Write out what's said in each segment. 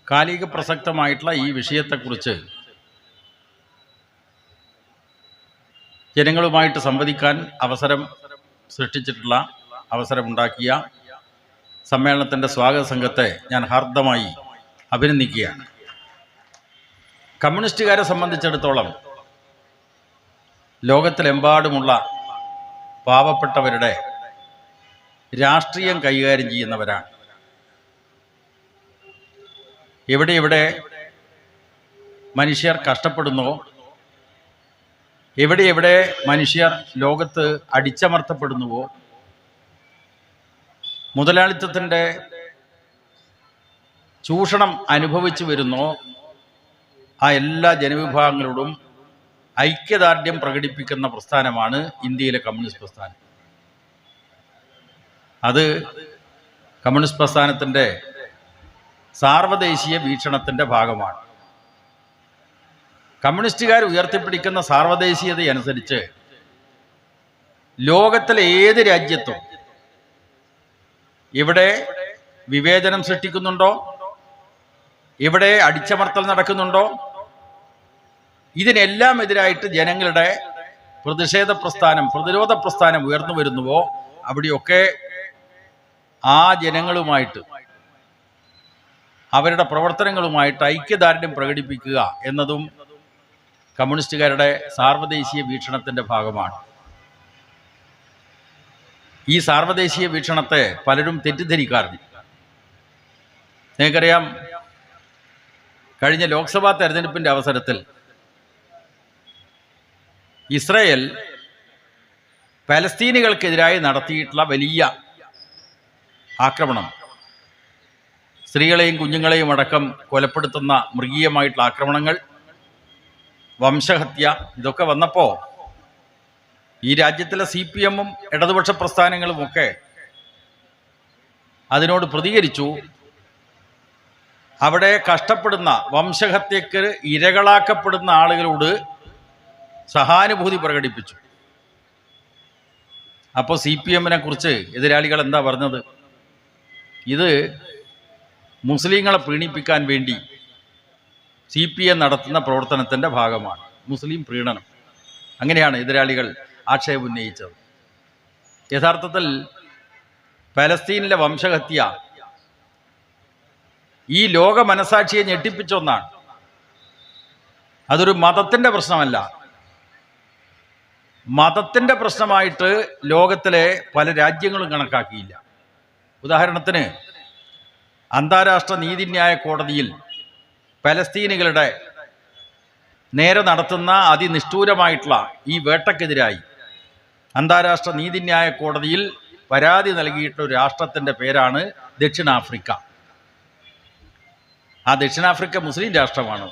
കാലിക പ്രസക്തമായിട്ടുള്ള ഈ വിഷയത്തെക്കുറിച്ച് ജനങ്ങളുമായിട്ട് സംവദിക്കാൻ അവസരമുണ്ടാക്കിയ സമ്മേളനത്തിൻ്റെ സ്വാഗത സംഘത്തെ ഞാൻ ഹാർദമായി അഭിനന്ദിക്കുകയാണ്. കമ്മ്യൂണിസ്റ്റുകാരെ സംബന്ധിച്ചിടത്തോളം ലോകത്തിലെമ്പാടുമുള്ള പാവപ്പെട്ടവരുടെ രാഷ്ട്രീയം കൈകാര്യം ചെയ്യുന്നവരാണ്. എവിടെ മനുഷ്യർ കഷ്ടപ്പെടുന്നുവോ, എവിടെ മനുഷ്യർ ലോകത്ത് അടിച്ചമർത്തപ്പെടുന്നുവോ, മുതലാളിത്തത്തിൻ്റെ ചൂഷണം അനുഭവിച്ചു വരുന്നോ, ആ എല്ലാ ജനവിഭാഗങ്ങളോടും ഐക്യദാർഢ്യം പ്രകടിപ്പിക്കുന്ന പ്രസ്ഥാനമാണ് ഇന്ത്യയിലെ കമ്മ്യൂണിസ്റ്റ് പ്രസ്ഥാനം. അത് കമ്മ്യൂണിസ്റ്റ് പ്രസ്ഥാനത്തിൻ്റെ സാർവദേശീയ വീക്ഷണത്തിൻ്റെ ഭാഗമാണ്. കമ്മ്യൂണിസ്റ്റുകാർ ഉയർത്തിപ്പിടിക്കുന്ന സാർവദേശീയതയനുസരിച്ച് ലോകത്തിലെ ഏത് രാജ്യത്തും ഇവിടെ വിവേചനം സൃഷ്ടിക്കുന്നുണ്ടോ, ഇവിടെ അടിച്ചമർത്തൽ നടക്കുന്നുണ്ടോ, ഇതിനെല്ലാം എതിരായിട്ട് ജനങ്ങളുടെ പ്രതിരോധ പ്രസ്ഥാനം ഉയർന്നു വരുന്നുവോ അവിടെയൊക്കെ ആ ജനങ്ങളുമായിട്ട് അവരുടെ പ്രവർത്തനങ്ങളുമായിട്ട് ഐക്യദാർഢ്യം പ്രകടിപ്പിക്കുക എന്നതും കമ്മ്യൂണിസ്റ്റുകാരുടെ സാർവദേശീയ വീക്ഷണത്തിൻ്റെ ഭാഗമാണ്. ഈ സാർവദേശീയ വീക്ഷണത്തെ പലരും തെറ്റിദ്ധരിക്കാറുണ്ട്. നിങ്ങൾക്കറിയാം, കഴിഞ്ഞ ലോക്സഭാ തെരഞ്ഞെടുപ്പിൻ്റെ അവസരത്തിൽ ഇസ്രായേൽ പലസ്തീനികൾക്കെതിരായി നടത്തിയിട്ടുള്ള വലിയ ആക്രമണം, സ്ത്രീകളെയും കുഞ്ഞുങ്ങളെയും അടക്കം കൊലപ്പെടുത്തുന്ന മൃഗീയമായിട്ടുള്ള ആക്രമണങ്ങൾ, വംശഹത്യ, ഇതൊക്കെ വന്നപ്പോൾ ഈ രാജ്യത്തിലെ CPM-ഉം ഇടതുപക്ഷ പ്രസ്ഥാനങ്ങളുമൊക്കെ അതിനോട് പ്രതികരിച്ചു. അവിടെ കഷ്ടപ്പെടുന്ന, വംശഹത്യക്ക് ഇരകളാക്കപ്പെടുന്ന ആളുകളോട് സഹാനുഭൂതി പ്രകടിപ്പിച്ചു. അപ്പോൾ CPM-നെ കുറിച്ച് എതിരാളികൾ എന്താ പറഞ്ഞത്? ഇത് മുസ്ലിങ്ങളെ പ്രീണിപ്പിക്കാൻ വേണ്ടി CPM നടത്തുന്ന പ്രവർത്തനത്തിൻ്റെ ഭാഗമാണ്, മുസ്ലിം പ്രീണനം. അങ്ങനെയാണ് എതിരാളികൾ ആക്ഷേപം ഉന്നയിച്ചത്. യഥാർത്ഥത്തിൽ പലസ്തീനിലെ വംശഹത്യ ഈ ലോക മനസാക്ഷിയെ ഞെട്ടിപ്പിച്ച ഒന്നാണ്. അതൊരു മതത്തിൻ്റെ പ്രശ്നമല്ല. മതത്തിൻ്റെ പ്രശ്നമായിട്ട് ലോകത്തിലെ പല രാജ്യങ്ങളും കണക്കാക്കിയില്ല. ഉദാഹരണത്തിന്, അന്താരാഷ്ട്ര നീതിന്യായ കോടതിയിൽ പലസ്തീനികളുടെ നേരെ നടത്തുന്ന അതിനിഷ്ഠൂരമായിട്ടുള്ള ഈ വേട്ടക്കെതിരായി അന്താരാഷ്ട്ര നീതിന്യായ കോടതിയിൽ പരാതി നൽകിയിട്ടുള്ള രാഷ്ട്രത്തിൻ്റെ പേരാണ് ദക്ഷിണാഫ്രിക്ക. ആ ദക്ഷിണാഫ്രിക്ക മുസ്ലിം രാഷ്ട്രമാണ്.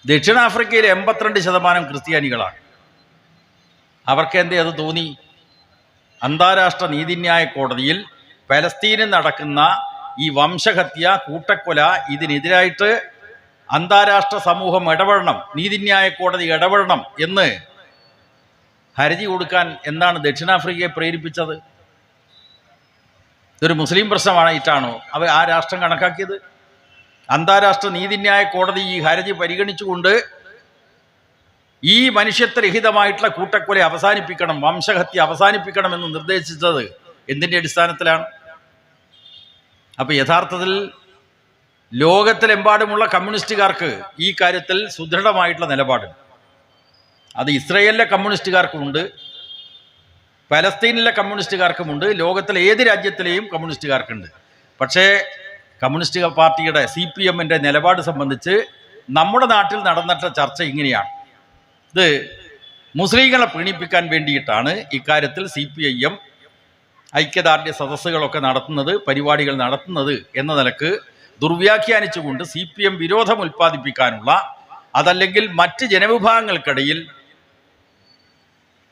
ദക്ഷിണാഫ്രിക്കയിൽ 82% ക്രിസ്ത്യാനികളാണ്. അവർക്ക് എന്തേ അത് തോന്നി? അന്താരാഷ്ട്ര നീതിന്യായ കോടതിയിൽ പലസ്തീനിൽ നടക്കുന്ന ഈ വംശഹത്യ, കൂട്ടക്കൊല, ഇതിനെതിരായിട്ട് അന്താരാഷ്ട്ര സമൂഹം ഇടപെടണം, നീതിന്യായ കോടതി ഇടപെടണം എന്ന് ഹർജി കൊടുക്കാൻ എന്താണ് ദക്ഷിണാഫ്രിക്കയെ പ്രേരിപ്പിച്ചത്? ഇതൊരു മുസ്ലിം പ്രശ്നമായിട്ടാണോ ആ രാഷ്ട്രം കണക്കാക്കിയത്? അന്താരാഷ്ട്ര നീതിന്യായ കോടതി ഈ ഹർജി പരിഗണിച്ചുകൊണ്ട് ഈ മനുഷ്യത്വരഹിതമായിട്ടുള്ള കൂട്ടക്കൊല അവസാനിപ്പിക്കണം, വംശഹത്യ അവസാനിപ്പിക്കണമെന്ന് നിർദ്ദേശിച്ചത് എന്തിൻ്റെ അടിസ്ഥാനത്തിലാണ്? അപ്പോൾ യഥാർത്ഥത്തിൽ ലോകത്തിലെമ്പാടുമുള്ള കമ്മ്യൂണിസ്റ്റുകാർക്ക് ഈ കാര്യത്തിൽ സുദൃഢമായിട്ടുള്ള നിലപാടുണ്ട്. അത് ഇസ്രയേലിലെ കമ്മ്യൂണിസ്റ്റുകാർക്കുമുണ്ട്, പലസ്തീനിലെ കമ്മ്യൂണിസ്റ്റുകാർക്കുമുണ്ട്, ലോകത്തിലെ ഏത് രാജ്യത്തിലെയും കമ്മ്യൂണിസ്റ്റുകാർക്കുണ്ട്. പക്ഷേ കമ്മ്യൂണിസ്റ്റ് പാർട്ടിയുടെ CPM-ൻ്റെ നിലപാട് സംബന്ധിച്ച് നമ്മുടെ നാട്ടിൽ നടന്നിട്ട ചർച്ച ഇങ്ങനെയാണ്. ഇത് മുസ്ലിങ്ങളെ പ്രീണിപ്പിക്കാൻ വേണ്ടിയിട്ടാണ് ഇക്കാര്യത്തിൽ CPIM ഐക്യദാർഢ്യ സദസ്സുകളൊക്കെ നടത്തുന്നത്, പരിപാടികൾ നടത്തുന്നത് എന്ന നിലക്ക് ദുർവ്യാഖ്യാനിച്ചുകൊണ്ട് CPM വിരോധം ഉൽപ്പാദിപ്പിക്കാനുള്ള, അതല്ലെങ്കിൽ മറ്റ് ജനവിഭാഗങ്ങൾക്കിടയിൽ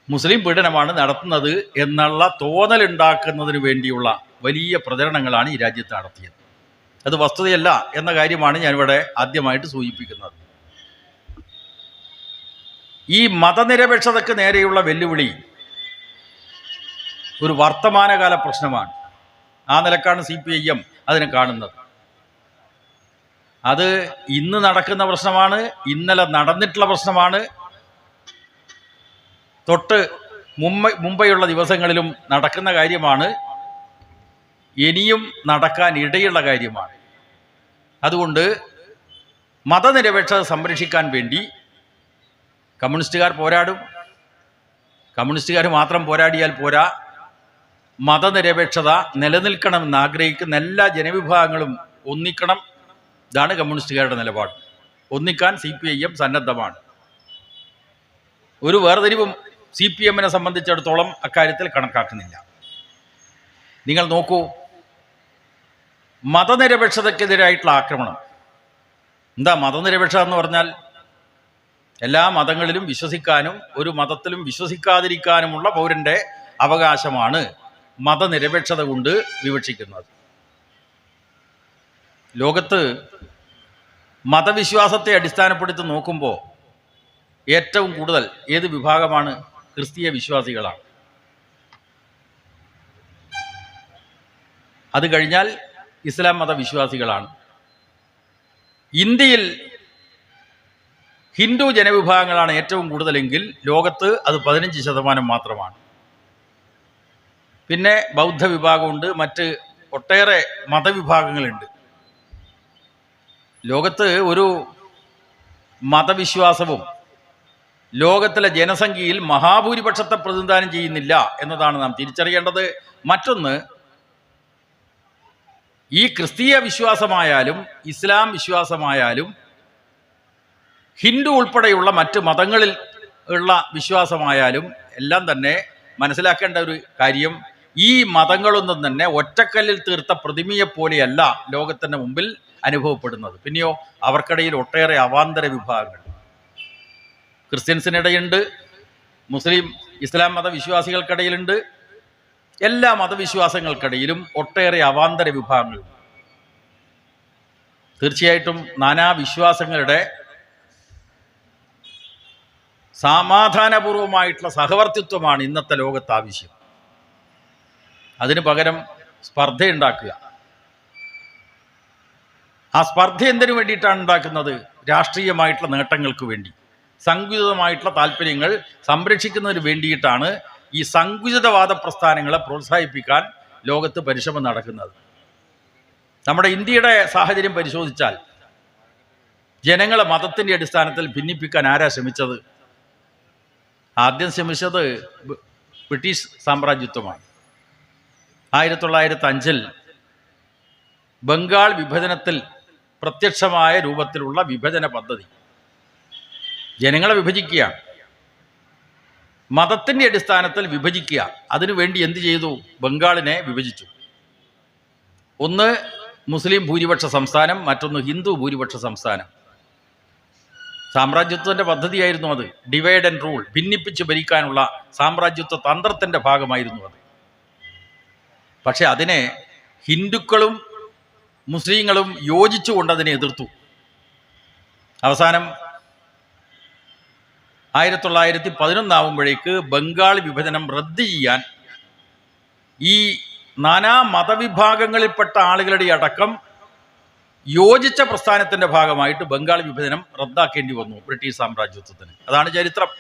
മുസ്ലിം പീഡനമാണ് നടത്തുന്നത് എന്നുള്ള തോന്നലുണ്ടാക്കുന്നതിന് വേണ്ടിയുള്ള വലിയ പ്രചരണങ്ങളാണ് ഈ രാജ്യത്ത് നടത്തിയത്. അത് വസ്തുതയല്ല എന്ന കാര്യമാണ് ഞാനിവിടെ ആദ്യമായിട്ട് സൂചിപ്പിക്കുന്നത്. ഈ മതനിരപേക്ഷതയ്ക്ക് നേരെയുള്ള വെല്ലുവിളി ഒരു വർത്തമാനകാല പ്രശ്നമാണ്. ആ നിലക്കാണ് CPIM അതിനെ കാണുന്നത്. അത് ഇന്ന് നടക്കുന്ന പ്രശ്നമാണ്, ഇന്നലെ നടന്നിട്ടുള്ള പ്രശ്നമാണ്, തൊട്ട് മുമ്പെയുള്ള ദിവസങ്ങളിലും നടക്കുന്ന കാര്യമാണ്, ഇനിയും നടക്കാൻ ഇടയുള്ള കാര്യമാണ്. അതുകൊണ്ട് മതനിരപേക്ഷത സംരക്ഷിക്കാൻ വേണ്ടി കമ്മ്യൂണിസ്റ്റുകാർ പോരാടും. കമ്മ്യൂണിസ്റ്റുകാർ മാത്രം പോരാടിയാൽ പോരാ, മതനിരപേക്ഷത നിലനിൽക്കണമെന്ന് ആഗ്രഹിക്കുന്ന എല്ലാ ജനവിഭാഗങ്ങളും ഒന്നിക്കണം. ഇതാണ് കമ്മ്യൂണിസ്റ്റുകാരുടെ നിലപാട്. ഒന്നിക്കാൻ CPIM സന്നദ്ധമാണ്. ഒരു വേർതിരിവും CPM-നെ സംബന്ധിച്ചിടത്തോളം അക്കാര്യത്തിൽ കണക്കാക്കുന്നില്ല. നിങ്ങൾ നോക്കൂ, മതനിരപേക്ഷതയ്ക്കെതിരായിട്ടുള്ള ആക്രമണം. എന്താ മതനിരപേക്ഷത എന്ന് പറഞ്ഞാൽ? എല്ലാ മതങ്ങളിലും വിശ്വസിക്കാനും ഒരു മതത്തിലും വിശ്വസിക്കാതിരിക്കാനുമുള്ള പൗരൻ്റെ അവകാശമാണ് മതനിരപേക്ഷത കൊണ്ട് വിവക്ഷിക്കുന്നത്. ലോകത്ത് മതവിശ്വാസത്തെ അടിസ്ഥാനപ്പെടുത്തി നോക്കുമ്പോൾ ഏറ്റവും കൂടുതൽ ഏത് വിഭാഗമാണ്? ക്രിസ്തീയ വിശ്വാസികളാണ്. അത് കഴിഞ്ഞാൽ ഇസ്ലാം മതവിശ്വാസികളാണ്. ഇന്ത്യയിൽ ഹിന്ദു ജനവിഭാഗങ്ങളാണ് ഏറ്റവും കൂടുതലെങ്കിൽ ലോകത്ത് അത് 15% മാത്രമാണ്. പിന്നെ ബൗദ്ധ വിഭാഗമുണ്ട്, മറ്റ് ഒട്ടേറെ മതവിഭാഗങ്ങളുണ്ട്. ലോകത്ത് ഒരു മതവിശ്വാസവും ലോകത്തിലെ ജനസംഖ്യയിൽ മഹാഭൂരിപക്ഷത്തെ പ്രതിനിധാനം ചെയ്യുന്നില്ല എന്നതാണ് നാം തിരിച്ചറിയേണ്ടത്. മറ്റൊന്ന്, ഈ ക്രിസ്തീയ വിശ്വാസമായാലും ഇസ്ലാം വിശ്വാസമായാലും ഹിന്ദു ഉൾപ്പെടെയുള്ള മറ്റ് മതങ്ങളിൽ ഉള്ള വിശ്വാസമായാലും എല്ലാം തന്നെ മനസ്സിലാക്കേണ്ട ഒരു കാര്യം, ഈ മതങ്ങളൊന്നും തന്നെ ഒറ്റക്കല്ലിൽ തീർത്ത പ്രതിമയെപ്പോലെയല്ല ലോകത്തിൻ്റെ മുമ്പിൽ അനുഭവപ്പെടുന്നത്. പിന്നെയോ അവർക്കിടയിൽ ഒട്ടേറെ അവാന്തര വിഭാഗങ്ങൾ ക്രിസ്ത്യൻസിനിടയുണ്ട്, മുസ്ലിം ഇസ്ലാം മതവിശ്വാസികൾക്കിടയിലുണ്ട്. എല്ലാ മതവിശ്വാസങ്ങൾക്കിടയിലും ഒട്ടേറെ അവാന്തര വിഭാഗങ്ങളുണ്ട്. തീർച്ചയായിട്ടും നാനാവിശ്വാസങ്ങളുടെ സമാധാനപൂർവമായിട്ടുള്ള സഹവർത്തിത്വമാണ് ഇന്നത്തെ ലോകത്ത് ആവശ്യം. അതിന് പകരം സ്പർദ്ധയുണ്ടാക്കുക. ആ സ്പർദ്ധ എന്തിനു വേണ്ടിയിട്ടാണ് ഉണ്ടാക്കുന്നത്? രാഷ്ട്രീയമായിട്ടുള്ള നേട്ടങ്ങൾക്ക് വേണ്ടി, സങ്കുചിതമായിട്ടുള്ള താല്പര്യങ്ങൾ സംരക്ഷിക്കുന്നതിന് വേണ്ടിയിട്ടാണ് ഈ സങ്കുചിതവാദ പ്രസ്ഥാനങ്ങളെ പ്രോത്സാഹിപ്പിക്കാൻ ലോകത്ത് പരിശ്രമം നടക്കുന്നത്. നമ്മുടെ ഇന്ത്യയുടെ സാഹചര്യം പരിശോധിച്ചാൽ ജനങ്ങളെ മതത്തിൻ്റെ അടിസ്ഥാനത്തിൽ ഭിന്നിപ്പിക്കാൻ ആരാ ശ്രമിച്ചത്? ആദ്യം ശ്രമിച്ചത് ബ്രിട്ടീഷ് സാമ്രാജ്യത്വമാണ്. 1905 ബംഗാൾ വിഭജനത്തിൽ പ്രത്യക്ഷമായ രൂപത്തിലുള്ള വിഭജന പദ്ധതി ജനങ്ങളെ വിഭജിക്കുകയാണ്, മതത്തിൻ്റെ അടിസ്ഥാനത്തിൽ വിഭജിക്കുക. അതിനുവേണ്ടി എന്ത് ചെയ്തു? ബംഗാളിനെ വിഭജിച്ചു. ഒന്ന് മുസ്ലിം ഭൂരിപക്ഷ സംസ്ഥാനം, മറ്റൊന്ന് ഹിന്ദു ഭൂരിപക്ഷ സംസ്ഥാനം. സാമ്രാജ്യത്വത്തിൻ്റെ പദ്ധതിയായിരുന്നു അത്. ഡിവൈഡ് ആൻഡ് റൂൾ, ഭിന്നിപ്പിച്ച് ഭരിക്കാനുള്ള സാമ്രാജ്യത്വ തന്ത്രത്തിൻ്റെ ഭാഗമായിരുന്നു അത്. പക്ഷെ അതിനെ ഹിന്ദുക്കളും മുസ്ലിങ്ങളും യോജിച്ചുകൊണ്ട് അതിനെ എതിർത്തു. അവസാനം 1911 ആവുമ്പോഴേക്ക് ബംഗാൾ വിഭജനം റദ്ദ് ചെയ്യാൻ ഈ നാനാ മതവിഭാഗങ്ങളിൽപ്പെട്ട ആളുകളുടെ അടക്കം യോജിച്ച പ്രസ്ഥാനത്തിൻ്റെ ഭാഗമായിട്ട് ബംഗാൾ വിഭജനം റദ്ദാക്കേണ്ടി വന്നു ബ്രിട്ടീഷ് സാമ്രാജ്യത്വത്തിന്. അതാണ് ചരിത്രം.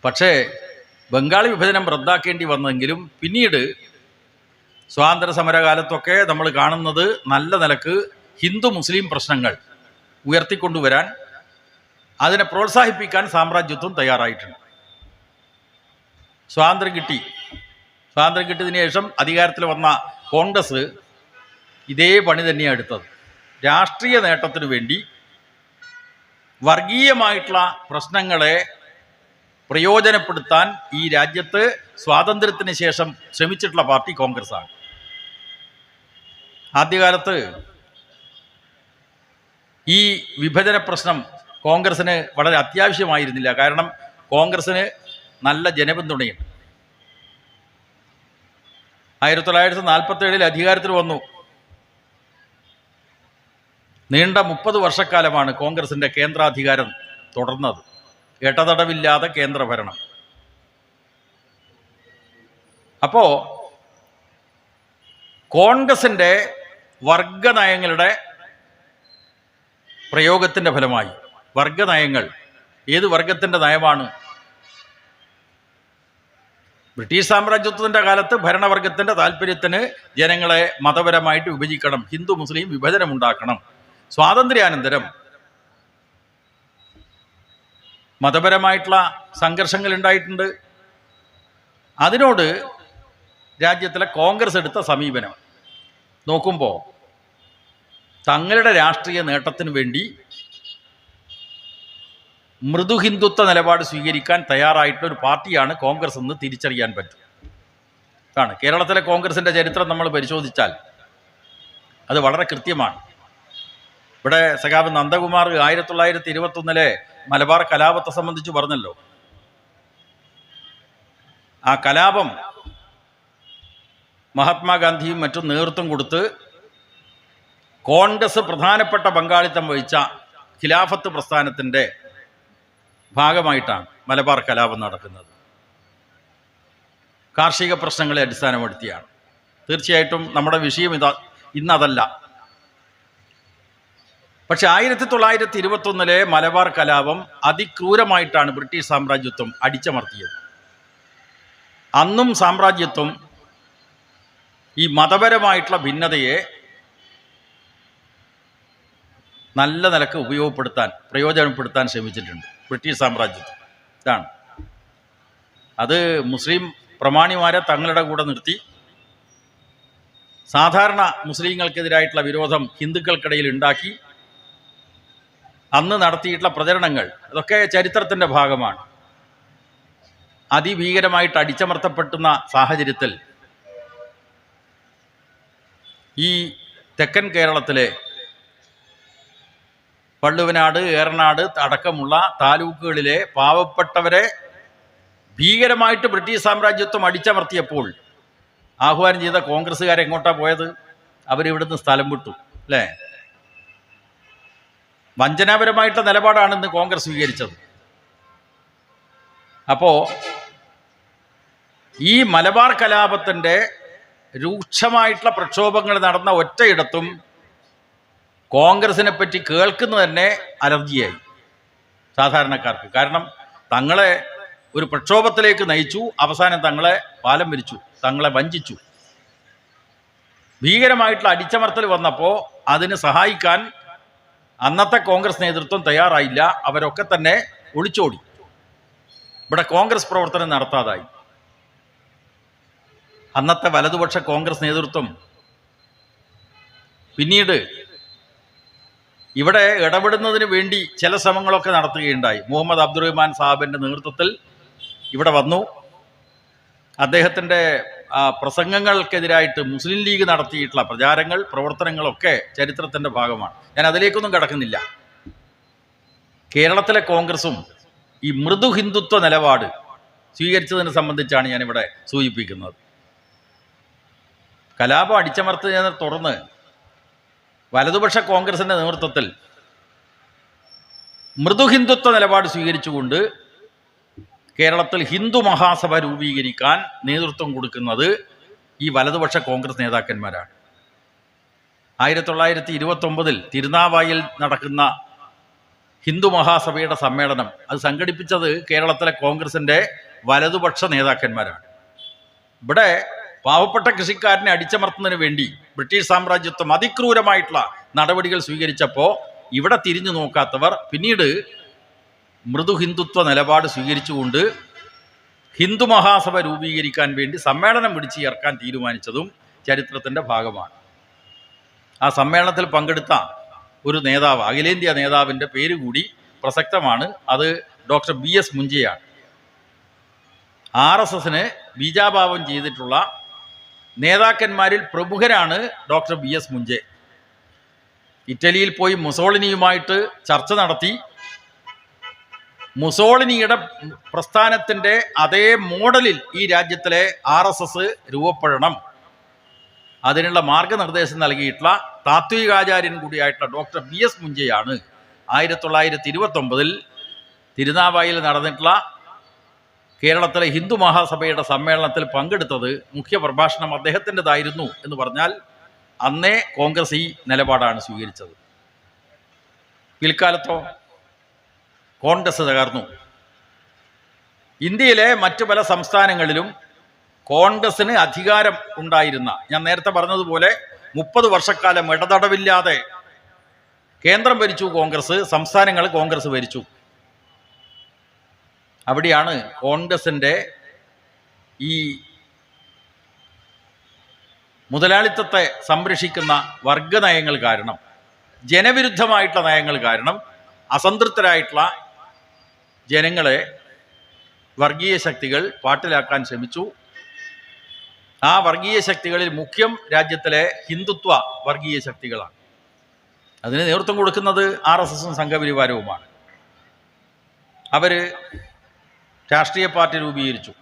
പക്ഷേ ബംഗാൾ വിഭജനം റദ്ദാക്കേണ്ടി വന്നെങ്കിലും പിന്നീട് സ്വാതന്ത്ര്യ സമരകാലത്തൊക്കെ നമ്മൾ കാണുന്നത് നല്ല നിലക്ക് ഹിന്ദു മുസ്ലിം പ്രശ്നങ്ങൾ ഉയർത്തിക്കൊണ്ടുവരാൻ, അതിനെ പ്രോത്സാഹിപ്പിക്കാൻ സാമ്രാജ്യത്വം തയ്യാറായിട്ടുണ്ട്. സ്വാതന്ത്ര്യം കിട്ടിയതിന് ശേഷം അധികാരത്തിൽ വന്ന കോൺഗ്രസ് ഇതേ പണി തന്നെയാണ് എടുത്തത്. രാഷ്ട്രീയ നേട്ടത്തിനു വേണ്ടി വർഗീയമായിട്ടുള്ള പ്രശ്നങ്ങളെ പ്രയോജനപ്പെടുത്താൻ ഈ രാജ്യത്ത് സ്വാതന്ത്ര്യത്തിന് ശേഷം ശ്രമിച്ചിട്ടുള്ള പാർട്ടി കോൺഗ്രസ്സാണ്. ആദ്യകാലത്ത് ഈ വിഭജന പ്രശ്നം കോൺഗ്രസ്സിന് വളരെ അത്യാവശ്യമായിരുന്നില്ല. കാരണം കോൺഗ്രസ്സിന് നല്ല ജനപിന്തുണയുണ്ട്. 1947 അധികാരത്തിൽ വന്നു. നീണ്ട 30 വർഷക്കാലമാണ് കോൺഗ്രസിൻ്റെ കേന്ദ്രാധികാരം തുടർന്നത്. ഇടതടവില്ലാതെ കേന്ദ്രഭരണം. അപ്പോൾ കോൺഗ്രസിൻ്റെ വർഗനയങ്ങളുടെ പ്രയോഗത്തിൻ്റെ ഫലമായി വർഗനയങ്ങൾ, ഏത് വർഗത്തിൻ്റെ നയമാണ്? ബ്രിട്ടീഷ് സാമ്രാജ്യത്വത്തിൻ്റെ കാലത്ത് ഭരണവർഗത്തിൻ്റെ താല്പര്യത്തിന് ജനങ്ങളെ മതപരമായിട്ട് വിഭജിക്കണം, ഹിന്ദു മുസ്ലിം വിഭജനമുണ്ടാക്കണം. സ്വാതന്ത്ര്യാനന്തരം മതപരമായിട്ടുള്ള സംഘർഷങ്ങൾ ഉണ്ടായിട്ടുണ്ട്. അതിനോട് രാജ്യത്തിലെ കോൺഗ്രസ് എടുത്ത സമീപനം നോക്കുമ്പോൾ തങ്ങളുടെ രാഷ്ട്രീയ നേട്ടത്തിന് വേണ്ടി മൃദു ഹിന്ദുത്വ നിലപാട് സ്വീകരിക്കാൻ തയ്യാറായിട്ടുള്ള ഒരു പാർട്ടിയാണ് കോൺഗ്രസ് എന്ന് തിരിച്ചറിയാൻ പറ്റും. ആണ് കേരളത്തിലെ കോൺഗ്രസിൻ്റെ ചരിത്രം നമ്മൾ പരിശോധിച്ചാൽ അത് വളരെ കൃത്യമാണ്. ഇവിടെ സഖാവ് നന്ദകുമാർ 1921 മലബാർ കലാപത്തെ സംബന്ധിച്ച് പറഞ്ഞല്ലോ. ആ കലാപം മഹാത്മാഗാന്ധിയും മറ്റും നേതൃത്വം കൊടുത്ത് കോൺഗ്രസ് പ്രധാനപ്പെട്ട പങ്കാളിത്തം വഹിച്ച ഖിലാഫത്ത് പ്രസ്ഥാനത്തിൻ്റെ ഭാഗമായിട്ടാണ് മലബാർ കലാപം നടക്കുന്നത്. കാർഷിക പ്രശ്നങ്ങളെ അടിസ്ഥാനപ്പെടുത്തിയാണ്. തീർച്ചയായിട്ടും നമ്മുടെ വിഷയം ഇന്നതല്ല. പക്ഷെ 1921 മലബാർ കലാപം അതിക്രൂരമായിട്ടാണ് ബ്രിട്ടീഷ് സാമ്രാജ്യത്വം അടിച്ചമർത്തിയത്. അന്നും സാമ്രാജ്യത്വം ഈ മതപരമായിട്ടുള്ള ഭിന്നതയെ നല്ല നിലക്ക് പ്രയോജനപ്പെടുത്താൻ ശ്രമിച്ചിട്ടുണ്ട് ബ്രിട്ടീഷ് സാമ്രാജ്യത്വം. ഇതാണ് അത് മുസ്ലിം പ്രമാണിമാരെ തങ്ങളുടെ കൂടെ നിർത്തി സാധാരണ മുസ്ലിങ്ങൾക്കെതിരായിട്ടുള്ള വിരോധം ഹിന്ദുക്കൾക്കിടയിൽ ഉണ്ടാക്കി അന്ന് നടത്തിയിട്ടുള്ള പ്രചരണങ്ങൾ അതൊക്കെ ചരിത്രത്തിൻ്റെ ഭാഗമാണ്. അതിഭീകരമായിട്ട് അടിച്ചമർത്തപ്പെട്ടുന്ന സാഹചര്യത്തിൽ ഈ തെക്കൻ കേരളത്തിലെ വള്ളുവനാട്, ഏറനാട് അടക്കമുള്ള താലൂക്കുകളിലെ പാവപ്പെട്ടവരെ ഭീകരമായിട്ട് ബ്രിട്ടീഷ് സാമ്രാജ്യത്വം അടിച്ചമർത്തിയപ്പോൾ ആഹ്വാനം ചെയ്ത കോൺഗ്രസ്സുകാരെങ്ങോട്ടാണ് പോയത്? അവരിവിടുന്ന് സ്ഥലം വിട്ടു അല്ലേ? വഞ്ചനാപരമായിട്ടുള്ള നിലപാടാണ് ഇന്ന് കോൺഗ്രസ് സ്വീകരിച്ചത്. അപ്പോൾ ഈ മലബാർ കലാപത്തിൻ്റെ രൂക്ഷമായിട്ടുള്ള പ്രക്ഷോഭങ്ങൾ നടന്ന ഒറ്റയിടത്തും കോൺഗ്രസിനെ പറ്റി കേൾക്കുന്നത് തന്നെ അലർജിയായി സാധാരണക്കാർക്ക്. കാരണം തങ്ങളെ ഒരു പ്രക്ഷോഭത്തിലേക്ക് നയിച്ചു, അവസാനം തങ്ങളെ പാലം വിരിച്ചു, തങ്ങളെ വഞ്ചിച്ചു. ഭീകരമായിട്ടുള്ള അടിച്ചമർത്തൽ വന്നപ്പോൾ അതിന് സഹായിക്കാൻ അന്നത്തെ കോൺഗ്രസ് നേതൃത്വം തയ്യാറായില്ല. അവരൊക്കെ തന്നെ ഒളിച്ചോടി, ഇവിടെ കോൺഗ്രസ് പ്രവർത്തനം നടത്താതായി. അന്നത്തെ വലതുപക്ഷ കോൺഗ്രസ് നേതൃത്വം പിന്നീട് ഇവിടെ ഇടപെടുന്നതിന് വേണ്ടി ചില ശ്രമങ്ങളൊക്കെ നടത്തുകയുണ്ടായി. മുഹമ്മദ് അബ്ദുറഹ്മാൻ സാഹിബിൻ്റെ നേതൃത്വത്തിൽ ഇവിടെ വന്നു. അദ്ദേഹത്തിൻ്റെ പ്രസംഗങ്ങൾക്കെതിരായിട്ട് മുസ്ലിം ലീഗ് നടത്തിയിട്ടുള്ള പ്രചാരങ്ങൾ, പ്രവർത്തനങ്ങളൊക്കെ ചരിത്രത്തിൻ്റെ ഭാഗമാണ്. ഞാൻ അതിലേക്കൊന്നും കടക്കുന്നില്ല. കേരളത്തിലെ കോൺഗ്രസും ഈ മൃദു ഹിന്ദുത്വ നിലപാട് സ്വീകരിച്ചതിനെ സംബന്ധിച്ചാണ് ഞാനിവിടെ സൂചിപ്പിക്കുന്നത്. കലാപം അടിച്ചമർത്തുന്നതിനെ തുടർന്ന് വലതുപക്ഷ കോൺഗ്രസിൻ്റെ നേതൃത്വത്തിൽ മൃദു ഹിന്ദുത്വ നിലപാട് സ്വീകരിച്ചുകൊണ്ട് കേരളത്തിൽ ഹിന്ദു മഹാസഭ രൂപീകരിക്കാൻ നേതൃത്വം കൊടുക്കുന്നത് ഈ വലതുപക്ഷ കോൺഗ്രസ് നേതാക്കന്മാരാണ്. 1929 തിരുനാവായിൽ നടക്കുന്ന ഹിന്ദു മഹാസഭയുടെ സമ്മേളനം അത് സംഘടിപ്പിച്ചത് കേരളത്തിലെ കോൺഗ്രസിൻ്റെ വലതുപക്ഷ നേതാക്കന്മാരാണ്. ഇവിടെ പാവപ്പെട്ട കൃഷിക്കാരനെ അടിച്ചമർത്തുന്നതിന് വേണ്ടി ബ്രിട്ടീഷ് സാമ്രാജ്യത്വം അതിക്രൂരമായിട്ടുള്ള നടപടികൾ സ്വീകരിച്ചപ്പോൾ ഇവിടെ തിരിഞ്ഞു നോക്കാത്തവർ പിന്നീട് മൃദു ഹിന്ദുത്വ നിലപാട് സ്വീകരിച്ചുകൊണ്ട് ഹിന്ദു മഹാസഭ രൂപീകരിക്കാൻ വേണ്ടി സമ്മേളനം വിളിച്ചു ചേർക്കാൻ തീരുമാനിച്ചതും ചരിത്രത്തിൻ്റെ ഭാഗമാണ്. ആ സമ്മേളനത്തിൽ പങ്കെടുത്ത ഒരു നേതാവ്, അഖിലേന്ത്യാ നേതാവിൻ്റെ പേര് കൂടി പ്രസക്തമാണ്. അത് ഡോക്ടർ BS മുഞ്ചയാണ്. RSSന് ബീജാഭാവം ചെയ്തിട്ടുള്ള നേതാക്കന്മാരിൽ പ്രമുഖരാണ് ഡോക്ടർ BS മുഞ്ചെ. ഇറ്റലിയിൽ പോയി മുസോളിനിയുമായിട്ട് ചർച്ച നടത്തി മുസോളിനിയുടെ പ്രസ്ഥാനത്തിൻ്റെ അതേ മോഡലിൽ ഈ രാജ്യത്തിലെ RSS രൂപപ്പെടണം, അതിനുള്ള മാർഗനിർദ്ദേശം നൽകിയിട്ടുള്ള താത്വികാചാര്യൻ കൂടിയായിട്ടുള്ള ഡോക്ടർ BS മുഞ്ചയാണ് 1929 തിരുനാവായിൽ നടന്നിട്ടുള്ള കേരളത്തിലെ ഹിന്ദു മഹാസഭയുടെ സമ്മേളനത്തിൽ പങ്കെടുത്തത്. മുഖ്യ പ്രഭാഷണം അദ്ദേഹത്തിൻ്റെതായിരുന്നു എന്ന് പറഞ്ഞാൽ അന്നേ കോൺഗ്രസ് ഈ നിലപാടാണ് സ്വീകരിച്ചത്. പിൽക്കാലത്തോ കോൺഗ്രസ് തകർന്നു. ഇന്ത്യയിലെ മറ്റു പല സംസ്ഥാനങ്ങളിലും കോൺഗ്രസിന് അധികാരം ഉണ്ടായിരുന്ന, ഞാൻ നേരത്തെ പറഞ്ഞതുപോലെ 30 വർഷക്കാലം ഇടതടവില്ലാതെ കേന്ദ്രം ഭരിച്ചു കോൺഗ്രസ്, സംസ്ഥാനങ്ങൾ കോൺഗ്രസ് ഭരിച്ചു. അവിടെയാണ് കോൺഗ്രസിൻ്റെ ഈ മുതലാളിത്തത്തെ സംരക്ഷിക്കുന്ന വർഗ നയങ്ങൾ കാരണം, ജനവിരുദ്ധമായിട്ടുള്ള നയങ്ങൾ കാരണം അസംതൃപ്തരായിട്ടുള്ള ജനങ്ങളെ വർഗീയ ശക്തികൾ പാട്ടിലാക്കാൻ ശ്രമിച്ചു. ആ വർഗീയ ശക്തികളിൽ മുഖ്യം രാജ്യത്തിലെ ഹിന്ദുത്വ വർഗീയ ശക്തികളാണ്. അതിന് നേതൃത്വം കൊടുക്കുന്നത് RSSഉം സംഘപരിവാരവുമാണ്. അവർ രാഷ്ട്രീയ പാർട്ടി രൂപീകരിച്ചു.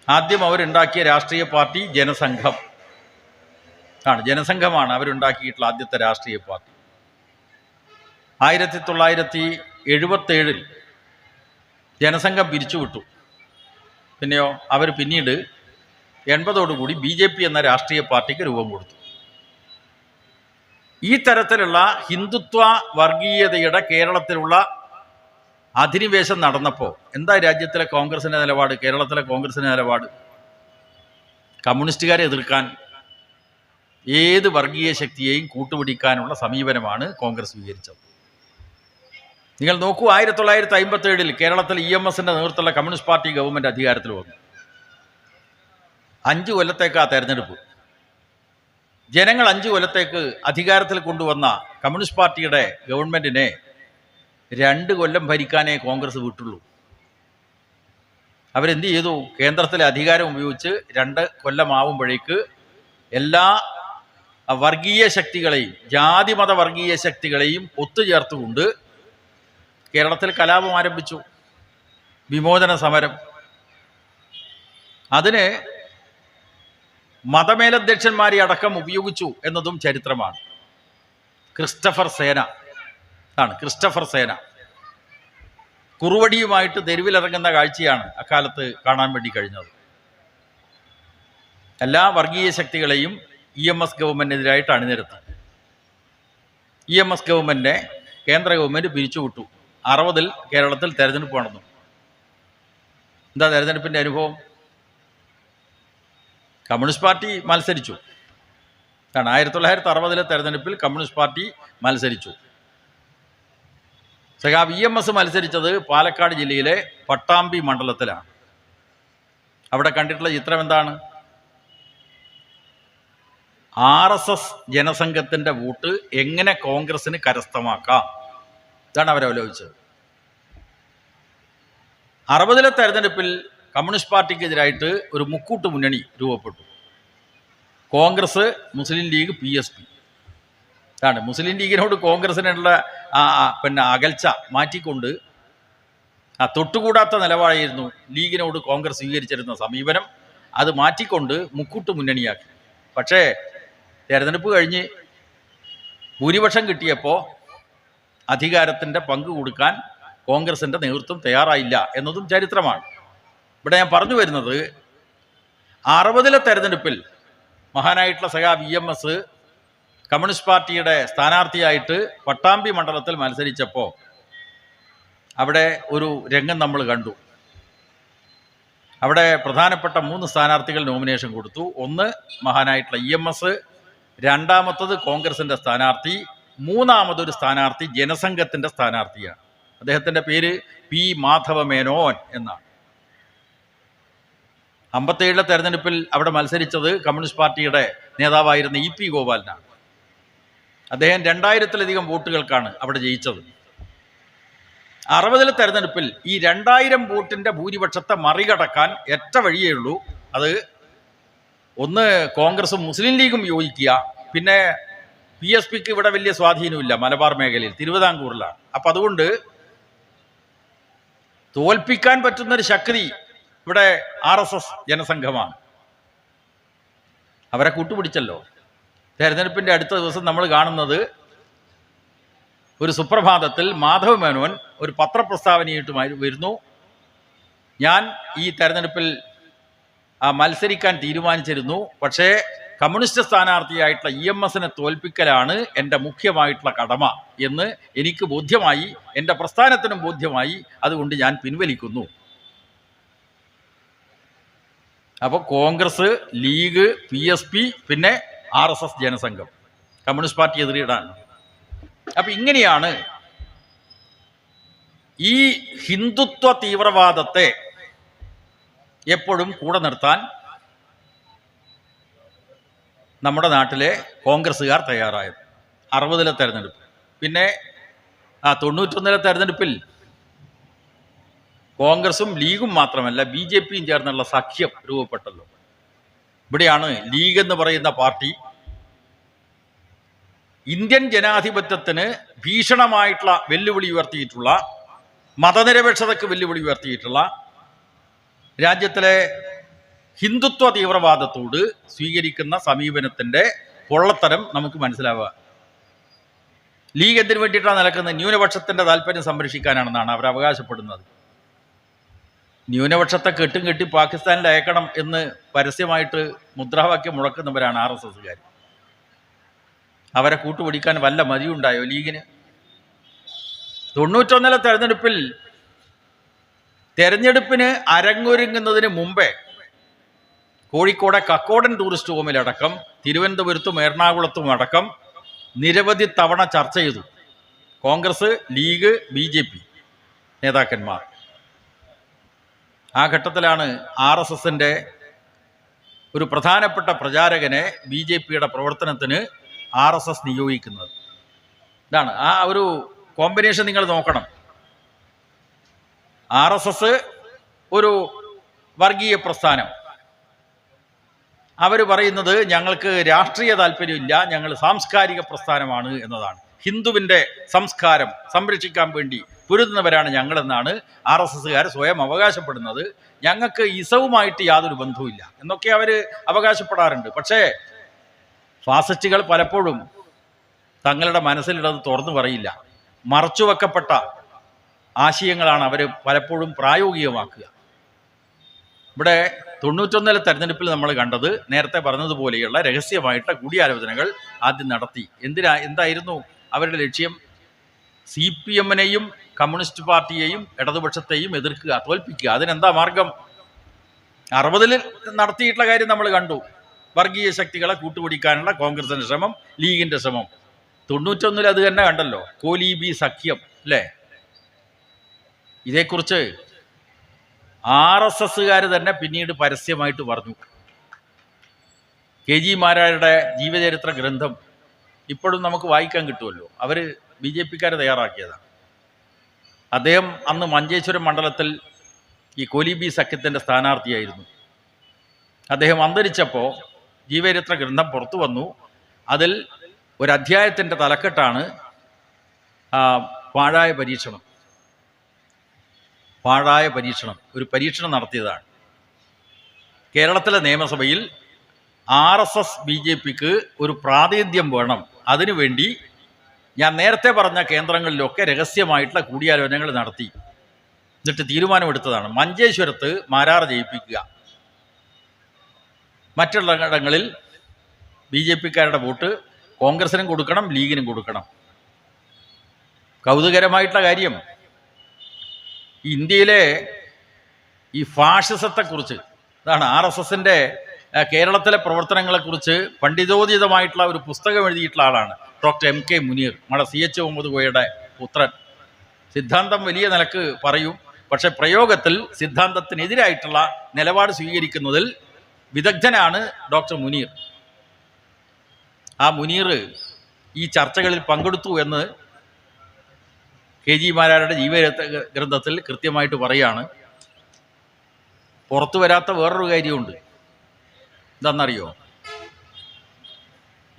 ആദ്യം അവരുണ്ടാക്കിയ രാഷ്ട്രീയ പാർട്ടി ജനസംഘം ആണ്. ജനസംഘമാണ് അവരുണ്ടാക്കിയിട്ടുള്ള ആദ്യത്തെ രാഷ്ട്രീയ പാർട്ടി. 1977 ജനസംഘം പിരിച്ചുവിട്ടു. പിന്നെയോ അവർ പിന്നീട് 80ഓടുകൂടി BJP എന്ന രാഷ്ട്രീയ പാർട്ടിക്ക് രൂപം കൊടുത്തു. ഈ തരത്തിലുള്ള ഹിന്ദുത്വ വർഗീയതയുടെ കേരളത്തിലുള്ള അധിനിവേശം നടന്നപ്പോൾ എന്താ രാജ്യത്തിലെ കോൺഗ്രസിൻ്റെ നിലപാട്, കേരളത്തിലെ കോൺഗ്രസിൻ്റെ നിലപാട്? കമ്മ്യൂണിസ്റ്റുകാരെ എതിർക്കാൻ, ഏത് വർഗീയ ശക്തിയെയും കൂട്ടുപിടിക്കാനുള്ള സമീപനമാണ് കോൺഗ്രസ് സ്വീകരിച്ചത്. നിങ്ങൾ നോക്കൂ, 1957 കേരളത്തിൽ EMSന്റെ നേതൃത്വത്തിലുള്ള കമ്മ്യൂണിസ്റ്റ് പാർട്ടി ഗവൺമെൻറ് അധികാരത്തിൽ വന്നു. 5 കൊല്ലത്തേക്കാ തെരഞ്ഞെടുപ്പ്. ജനങ്ങൾ 5 കൊല്ലത്തേക്ക് അധികാരത്തിൽ കൊണ്ടുവന്ന കമ്മ്യൂണിസ്റ്റ് പാർട്ടിയുടെ ഗവൺമെൻറ്റിനെ 2 കൊല്ലം ഭരിക്കാനേ കോൺഗ്രസ് വിട്ടുള്ളൂ. അവരെന്ത് ചെയ്തു? കേന്ദ്രത്തിലെ അധികാരം ഉപയോഗിച്ച് 2 കൊല്ലമാവുമ്പോഴേക്ക് എല്ലാ വർഗീയ ശക്തികളെയും, ജാതിമത വർഗീയ ശക്തികളെയും ഒത്തുചേർത്തുകൊണ്ട് കേരളത്തിൽ കലാപം ആരംഭിച്ചു, വിമോചന സമരം. അതിന് മതമേലധ്യക്ഷന്മാരെ അടക്കം ഉപയോഗിച്ചു എന്നതും ചരിത്രമാണ്. ക്രിസ്റ്റഫർ സേന കുറുവടിയുമായിട്ട് തെരുവിലിറങ്ങുന്ന കാഴ്ചയാണ് അക്കാലത്ത് കാണാൻ വേണ്ടി കഴിഞ്ഞത്. എല്ലാ വർഗീയ ശക്തികളെയും EMS ഗവൺമെൻറ്റിനെതിരായിട്ട് അണിനിരത്തി. EMS ഗവൺമെൻറ്റിനെ കേന്ദ്ര ഗവൺമെൻറ് പിരിച്ചുവിട്ടു. 60 കേരളത്തിൽ തെരഞ്ഞെടുപ്പ് നടന്നു. എന്താ തെരഞ്ഞെടുപ്പിൻ്റെ അനുഭവം? കമ്മ്യൂണിസ്റ്റ് പാർട്ടി മത്സരിച്ചു. 1960 തെരഞ്ഞെടുപ്പിൽ കമ്മ്യൂണിസ്റ്റ് പാർട്ടി മത്സരിച്ചു. സഖാവ് EMS മത്സരിച്ചത് പാലക്കാട് ജില്ലയിലെ പട്ടാമ്പി മണ്ഡലത്തിലാണ്. അവിടെ കണ്ടിട്ടുള്ള ചിത്രം എന്താണ്? RSS ജനസംഘത്തിൻ്റെ വോട്ട് എങ്ങനെ കോൺഗ്രസിന് കരസ്ഥമാക്കാം, ഇതാണ് അവരവലോചിച്ചത്. 60 തെരഞ്ഞെടുപ്പിൽ കമ്മ്യൂണിസ്റ്റ് പാർട്ടിക്കെതിരായിട്ട് ഒരു മുക്കൂട്ട് മുന്നണി രൂപപ്പെട്ടു. കോൺഗ്രസ്, മുസ്ലിം ലീഗ്, PSP. ആണ് മുസ്ലിം ലീഗിനോട് കോൺഗ്രസിനുള്ള അകൽച്ച മാറ്റിക്കൊണ്ട്, തൊട്ടുകൂടാത്ത നിലപാടായിരുന്നു ലീഗിനോട് കോൺഗ്രസ് സ്വീകരിച്ചിരുന്ന സമീപനം. അത് മാറ്റിക്കൊണ്ട് മുക്കൂട്ട് മുന്നണിയാക്കി. പക്ഷേ തെരഞ്ഞെടുപ്പ് കഴിഞ്ഞ് ഭൂരിപക്ഷം കിട്ടിയപ്പോൾ അധികാരത്തിൻ്റെ പങ്ക് കൊടുക്കാൻ കോൺഗ്രസിൻ്റെ നേതൃത്വം തയ്യാറായില്ല എന്നതും ചരിത്രമാണ്. ഇവിടെ ഞാൻ പറഞ്ഞു വരുന്നത്, 60 തെരഞ്ഞെടുപ്പിൽ മഹാനായിട്ടുള്ള സഖാവ് EMS കമ്മ്യൂണിസ്റ്റ് പാർട്ടിയുടെ സ്ഥാനാർത്ഥിയായിട്ട് പട്ടാമ്പി മണ്ഡലത്തിൽ മത്സരിച്ചപ്പോൾ അവിടെ ഒരു രംഗം നമ്മൾ കണ്ടു. അവിടെ പ്രധാനപ്പെട്ട 3 സ്ഥാനാർത്ഥികൾ നോമിനേഷൻ കൊടുത്തു. ഒന്ന് മഹാനായിട്ടുള്ള EMS, രണ്ടാമത്തത് കോൺഗ്രസിൻ്റെ സ്ഥാനാർത്ഥി, മൂന്നാമതൊരു സ്ഥാനാർത്ഥി ജനസംഘത്തിൻ്റെ സ്ഥാനാർത്ഥിയാണ്. അദ്ദേഹത്തിൻ്റെ പേര് P. മാധവ മേനോൻ എന്നാണ്. 57 തെരഞ്ഞെടുപ്പിൽ അവിടെ മത്സരിച്ചത് കമ്മ്യൂണിസ്റ്റ് പാർട്ടിയുടെ നേതാവായിരുന്ന EP ഗോപാലനാണ്. അദ്ദേഹം 2000-ലധികം വോട്ടുകൾക്കാണ് അവിടെ ജയിച്ചത്. 60 തെരഞ്ഞെടുപ്പിൽ ഈ 2000 വോട്ടിൻ്റെ ഭൂരിപക്ഷത്തെ മറികടക്കാൻ ഒറ്റ വഴിയേ ഉള്ളൂ. അത് ഒന്ന് കോൺഗ്രസും മുസ്ലിം ലീഗും യോജിക്കുക. പിന്നെ PSPക്ക് ഇവിടെ വലിയ സ്വാധീനമില്ല, മലബാർ മേഖലയിൽ, തിരുവിതാംകൂറിലാണ്. അപ്പം അതുകൊണ്ട് തോൽപ്പിക്കാൻ പറ്റുന്നൊരു ശക്തി ഇവിടെ RSS ജനസംഘമാണ്. അവരെ കൂട്ടുപിടിച്ചല്ലോ. തെരഞ്ഞെടുപ്പിൻ്റെ അടുത്ത ദിവസം നമ്മൾ കാണുന്നത്, ഒരു സുപ്രഭാതത്തിൽ മാധവ മേനോൻ ഒരു പത്രപ്രസ്താവനയായിട്ട് വരുന്നു. ഞാൻ ഈ തെരഞ്ഞെടുപ്പിൽ മത്സരിക്കാൻ തീരുമാനിച്ചിരുന്നു, പക്ഷേ കമ്മ്യൂണിസ്റ്റ് സ്ഥാനാർത്ഥിയായിട്ടുള്ള EMS തോൽപ്പിക്കലാണ് എൻ്റെ മുഖ്യമായിട്ടുള്ള കടമ എന്ന് എനിക്ക് ബോധ്യമായി, എൻ്റെ പ്രസ്ഥാനത്തിനും ബോധ്യമായി. അതുകൊണ്ട് ഞാൻ പിൻവലിക്കുന്നു. അപ്പോൾ കോൺഗ്രസ്, ലീഗ്, PSP, പിന്നെ RSS ജനസംഘം, കമ്മ്യൂണിസ്റ്റ് പാർട്ടി എതിരിടാണ്. അപ്പം ഇങ്ങനെയാണ് ഈ ഹിന്ദുത്വ തീവ്രവാദത്തെ എപ്പോഴും കൂടെ നിർത്താൻ നമ്മുടെ നാട്ടിലെ കോൺഗ്രസ്സുകാർ തയ്യാറായത്. 60-ലെ തെരഞ്ഞെടുപ്പ്, പിന്നെ 91-ലെ തെരഞ്ഞെടുപ്പിൽ കോൺഗ്രസും ലീഗും മാത്രമല്ല BJPയും ചേർന്നുള്ള സഖ്യം രൂപപ്പെട്ടല്ലോ. ഇവിടെയാണ് ലീഗ് എന്ന് പറയുന്ന പാർട്ടി ഇന്ത്യൻ ജനാധിപത്യത്തിന് ഭീഷണമായിട്ടുള്ള വെല്ലുവിളി ഉയർത്തിയിട്ടുള്ള, മതനിരപേക്ഷതയ്ക്ക് വെല്ലുവിളി ഉയർത്തിയിട്ടുള്ള, രാജ്യത്തിലെ ഹിന്ദുത്വ തീവ്രവാദത്തോട് സ്വീകരിക്കുന്ന സമീപനത്തിൻ്റെ പൊള്ളത്തരം നമുക്ക് മനസ്സിലാവുക. ലീഗ് എന്തിനു വേണ്ടിയിട്ടാണ് നിലക്കുന്നത്? ന്യൂനപക്ഷത്തിൻ്റെ താല്പര്യം സംരക്ഷിക്കാനാണെന്നാണ് അവർ അവകാശപ്പെടുന്നത്. ന്യൂനപക്ഷത്തെ കെട്ടും കെട്ടി പാകിസ്ഥാനിൽ അയക്കണം എന്ന് പരസ്യമായിട്ട് മുദ്രാവാക്യം മുഴക്കുന്നവരാണ് RSSകാർ. അവരെ കൂട്ടുപിടിക്കാൻ വല്ല മതിയുണ്ടായോ ലീഗിന്? 91-ലെ തെരഞ്ഞെടുപ്പിന് അരങ്ങൊരുങ്ങുന്നതിന് മുമ്പേ കോഴിക്കോടെ കക്കോടൻ ടൂറിസ്റ്റ് ഹോമിലടക്കം, തിരുവനന്തപുരത്തും എറണാകുളത്തും അടക്കം നിരവധി തവണ ചർച്ച ചെയ്തു കോൺഗ്രസ്, ലീഗ്, BJP നേതാക്കന്മാർ. ആ ഘട്ടത്തിലാണ് RSSൻ്റെ ഒരു പ്രധാനപ്പെട്ട പ്രചാരകനെ BJPയുടെ പ്രവർത്തനത്തിന് RSS നിയോഗിക്കുന്നത്. ഇതാണ് ആ ഒരു കോമ്പിനേഷൻ നിങ്ങൾ നോക്കണം. RSS ഒരു വർഗീയ പ്രസ്ഥാനം. അവർ പറയുന്നത് ഞങ്ങൾക്ക് രാഷ്ട്രീയ താല്പര്യമില്ല, ഞങ്ങൾ സാംസ്കാരിക പ്രസ്ഥാനമാണ് എന്നതാണ്. ഹിന്ദുവിൻ്റെ സംസ്കാരം സംരക്ഷിക്കാൻ വേണ്ടി പൊരുതുന്നവരാണ് ഞങ്ങളെന്നാണ് RSSകാർ സ്വയം അവകാശപ്പെടുന്നത്. ഞങ്ങൾക്ക് ഇസവുമായിട്ട് യാതൊരു ബന്ധവുമില്ല എന്നൊക്കെ അവർ അവകാശപ്പെടാറുണ്ട്. പക്ഷേ ഫാസിസ്റ്റുകൾ പലപ്പോഴും തങ്ങളുടെ മനസ്സിലുള്ളത് തുറന്നു പറയില്ല. മറച്ചുവെക്കപ്പെട്ട ആശയങ്ങളാണ് അവർ പലപ്പോഴും പ്രായോഗികമാക്കുക. ഇവിടെ 91-ലെ തെരഞ്ഞെടുപ്പിൽ നമ്മൾ കണ്ടത് നേരത്തെ പറഞ്ഞതുപോലെയുള്ള രഹസ്യമായിട്ട് കൂടിയാലോചനകൾ ആദ്യം നടത്തി. എന്തായിരുന്നു അവരുടെ ലക്ഷ്യം? CPM-നെയും കമ്മ്യൂണിസ്റ്റ് പാർട്ടിയെയും ഇടതുപക്ഷത്തെയും എതിർക്കുക, തോൽപ്പിക്കുക. അതിനെന്താ മാർഗം? 60-ൽ നടത്തിയിട്ടുള്ള കാര്യം നമ്മൾ കണ്ടു. വർഗീയ ശക്തികളെ കൂട്ടുപിടിക്കാനുള്ള കോൺഗ്രസിൻ്റെ ശ്രമം, ലീഗിൻ്റെ ശ്രമം. 91-ൽ അത് തന്നെ കണ്ടല്ലോ, കോലീബി സഖ്യം അല്ലേ? ഇതേക്കുറിച്ച് RSSകാർ തന്നെ പിന്നീട് പരസ്യമായിട്ട് പറഞ്ഞു. KG മാരാരുടെ ജീവചരിത്ര ഗ്രന്ഥം ഇപ്പോഴും നമുക്ക് വായിക്കാൻ കിട്ടുമല്ലോ. അവർ BJPക്കാർ തയ്യാറാക്കിയതാണ്. അദ്ദേഹം അന്ന് മഞ്ചേശ്വരം മണ്ഡലത്തിൽ ഈ കോലീബി സഖ്യത്തിൻ്റെ സ്ഥാനാർത്ഥിയായിരുന്നു. അദ്ദേഹം അന്തരിച്ചപ്പോൾ ജീവചരിത്ര ഗ്രന്ഥം പുറത്തു വന്നു. അതിൽ ഒരു അധ്യായത്തിൻ്റെ തലക്കെട്ടാണ് പാഴായ പരീക്ഷണം. പാഴായ പരീക്ഷണം, ഒരു പരീക്ഷണം നടത്തിയതാണ്. കേരളത്തിലെ നിയമസഭയിൽ RSS BJPക്ക് ഒരു പ്രാതിനിധ്യം വേണം. അതിനുവേണ്ടി ഞാൻ നേരത്തെ പറഞ്ഞ കേന്ദ്രങ്ങളിലൊക്കെ രഹസ്യമായിട്ടുള്ള കൂടിയാലോചനകൾ നടത്തി. എന്നിട്ട് തീരുമാനമെടുത്തതാണ് മഞ്ചേശ്വരത്ത് മാരാർ ജയിപ്പിക്കുക, മറ്റുള്ള ഇടങ്ങളിൽ BJPക്കാരുടെ വോട്ട് കോൺഗ്രസിനും കൊടുക്കണം, ലീഗിനും കൊടുക്കണം. കൗതുകരമായിട്ടുള്ള കാര്യം, ഇന്ത്യയിലെ ഈ ഫാഷിസത്തെക്കുറിച്ച്, അതാണ് RSSൻ്റെ കേരളത്തിലെ പ്രവർത്തനങ്ങളെക്കുറിച്ച് പണ്ഡിതോചിതമായിട്ടുള്ള ഒരു പുസ്തകം എഴുതിയിട്ടുള്ള ആളാണ് ഡോക്ടർ MK മുനീർ, നമ്മുടെ CH മുഹമ്മദ് കോയയുടെ പുത്രൻ. സിദ്ധാന്തം വലിയ നിലക്ക് പറയും, പക്ഷെ പ്രയോഗത്തിൽ സിദ്ധാന്തത്തിനെതിരായിട്ടുള്ള നിലപാട് സ്വീകരിക്കുന്നതിൽ വിദഗ്ധനാണ് ഡോക്ടർ മുനീർ. ആ മുനീർ ഈ ചർച്ചകളിൽ പങ്കെടുത്തു എന്ന് KG മാരാരുടെ ജീവചരിത്ര ഗ്രന്ഥത്തിൽ കൃത്യമായിട്ട് പറയാണ്. പുറത്തു വരാത്ത വേറൊരു കാര്യമുണ്ട്. എന്താണെന്നറിയോ?